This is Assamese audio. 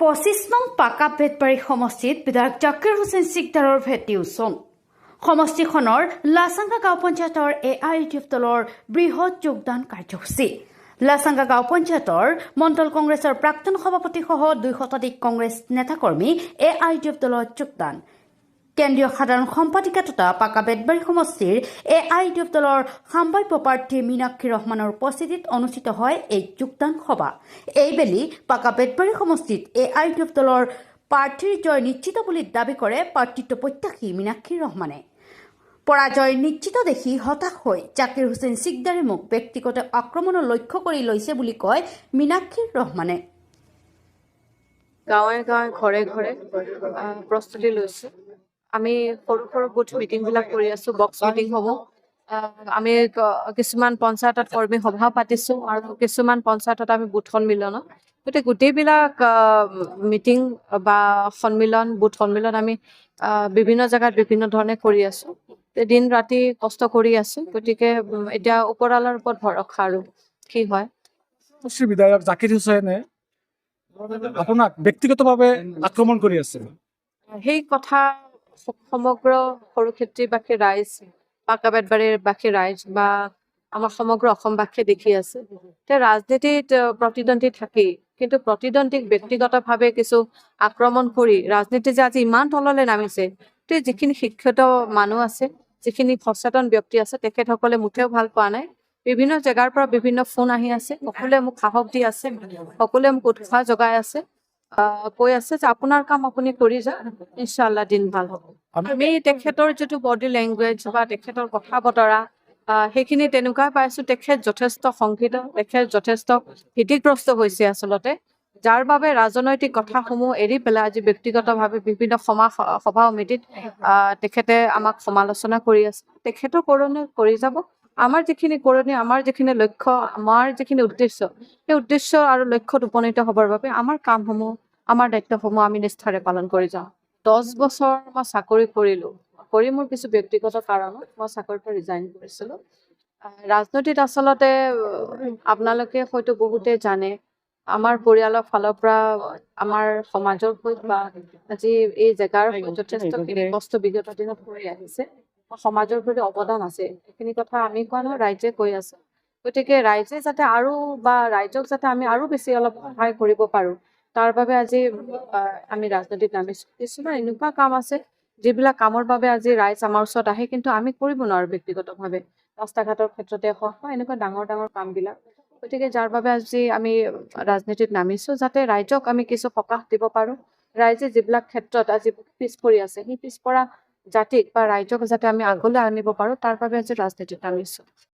25 নং পাকা বেতবাৰী সমষ্টিত বিধায়ক জাকিৰ হুছেইন চিকদাৰৰ ভেটিউচন সমষ্টিখনৰ লাচাঙ্গা গাঁও পঞ্চায়তৰ AIUDF দলৰ বৃহৎ যোগদান কাৰ্যসূচী লাচাঙ্গা গাঁও পঞ্চায়তৰ মণ্ডল কংগ্ৰেছৰ প্ৰাক্তন সভাপতিসহ 2 শতাধিক কংগ্ৰেছ নেতাকৰ্মী AIUDF দলত যোগদান কেন্দ্ৰীয় সাধাৰণ সম্পাদিকা তথা পাকা বেতবাৰী সমষ্টিৰ AIUDF দলৰ সাম্ভাব্য প্ৰাৰ্থী মীনাক্ষী ৰহমানৰ উপস্থিতিত অনুষ্ঠিত হয় এই যোগদান সভা এইবেলি পাকা বেতবাৰী সমষ্টিত AIUDF দলৰ প্ৰাৰ্থীৰ জয় নিশ্চিত বুলি দাবী কৰে প্ৰাৰ্থিত্ব প্ৰত্যাশী মীনাক্ষী ৰহমানে পৰাজয় নিশ্চিত দেখি হতাশ হৈ জাকিৰ হুছেইন চিকদাৰে মোক ব্যক্তিগত আক্ৰমণৰ লক্ষ্য কৰি লৈছে বুলি কয় মীনাক্ষী ৰহমানে গাঁৱে গাঁৱে ঘৰে ঘৰে প্ৰস্তুতি লৈছে আমি সৰু সৰু বুথ মিটিংবিলাক কৰি আছো বক্স মিটিং হ'ব আমি কিছুমান পঞ্চায়তত কৰ্মী সভা পাতিছো আৰু কিছুমান পঞ্চায়তত আমি বুথ সন্মিলন গতিকে গোটেইবিলাক মিটিং বা সন্মিলন বুথ সন্মিলন আমি বিভিন্ন জেগাত বিভিন্ন ধৰণে কৰি আছো দিন ৰাতি কষ্ট কৰি আছো গতিকে এতিয়া ওপৰৱালাৰ ওপৰত ভৰসা আৰু কি হয় বিধায়ক জাকিৰ হুছেইনে আপোনাক ব্যক্তিগতভাৱে আক্ৰমণ কৰি আছে সেই কথা সমগ্ৰ সৰুক্ষেত্ৰীবাসী ৰাইজ পাকা বেতবাৰীৰ বাসী ৰাইজ বা আমাৰ সমগ্ৰ অসমবাসীয়ে দেখি আছে ৰাজনীতিত প্ৰতিদ্বন্দ্বী থাকেই কিন্তু প্ৰতিদ্বন্দ্বীক ব্যক্তিগতভাৱে কিছু আক্ৰমণ কৰি ৰাজনীতি যে আজি ইমান তললৈ নামিছে যিখিনি শিক্ষিত মানুহ আছে যিখিনি সচেতন ব্যক্তি আছে তেখেতসকলে মুঠেও ভাল পোৱা নাই বিভিন্ন জেগাৰ পৰা বিভিন্ন ফোন আহি আছে সকলোৱে মোক সাহস দি আছে সকলোৱে মোক উৎসাহ যোগাই আছে কৈ আছে যে আপোনাৰ কাম আপুনি কৰি যাওক ইনশাআল্লাহ দিন ভাল হ'ব আমি তেখেতৰ যিটো বডি লেংগুৱেজ বা তেখেতৰ কথা বতৰা সেইখিনি তেনেকুৱাই পাইছো তেখেত যথেষ্ট শংকিত তেখেত যথেষ্ট ভীতিগ্ৰস্ত হৈছে আচলতে যাৰ বাবে ৰাজনৈতিক কথাসমূহ এৰি পেলাই আজি ব্যক্তিগতভাৱে বিভিন্ন সভা সমিতিত তেখেতে আমাক সমালোচনা কৰি আছে তেখেতৰ কৰণীয় কৰি যাব আমাৰ যিখিনি কৰণীয় আমাৰ যিখিনি লক্ষ্য আমাৰ যিখিনি উদ্দেশ্য সেই উদ্দেশ্য আৰু লক্ষ্যত উপনীত হ'বৰ বাবে আমাৰ কামসমূহ আমাৰ দায়িত্বসমূহ আমি নিষ্ঠাৰে পালন কৰি যাওঁ 10 বছৰ মই চাকৰি কৰিলো কৰি মোৰ কিছু ব্যক্তিগত কাৰণত মই চাকৰিৰ পৰা ৰিজাইন কৰিছিলো ৰাজনীতিত আচলতে আপোনালোকে হয়তো বহুতে জানে আমাৰ পৰিয়ালৰ ফালৰ পৰা আমাৰ সমাজৰ সৈতে বা আজি এই জেগাৰ যথেষ্টখিনি কষ্ট বিগত দিনত কৰি আহিছে সমাজৰ প্ৰতি অৱদান আছে এইখিনি কথা আমি কোৱা নহয় ৰাইজে কৈ আছে গতিকে ৰাইজে যাতে আৰু বা ৰাইজক যাতে আমি আৰু বেছি অলপ সহায় কৰিব পাৰো তাৰ বাবে আজি আমি ৰাজনীতিত নামিছো কিছুমান এনেকুৱা কাম আছে যিবিলাক কামৰ বাবে আজি ৰাইজ আমাৰ ওচৰত আহে কিন্তু আমি কৰিব নোৱাৰো ব্যক্তিগতভাৱে ৰাস্তা ঘাটৰ ক্ষেত্ৰতে হওক বা এনেকুৱা ডাঙৰ ডাঙৰ কামবিলাক গতিকে যাৰ বাবে আজি আমি ৰাজনীতিত নামিছো যাতে ৰাইজক আমি কিছু সকাহ দিব পাৰো ৰাইজে যিবিলাক ক্ষেত্ৰত আজি পিছ পৰি আছে সেই পিছপৰা জাতিক বা ৰাইজক যাতে আমি আগলৈ আনিব পাৰো তাৰ বাবে আজি ৰাজনীতিত নামিছো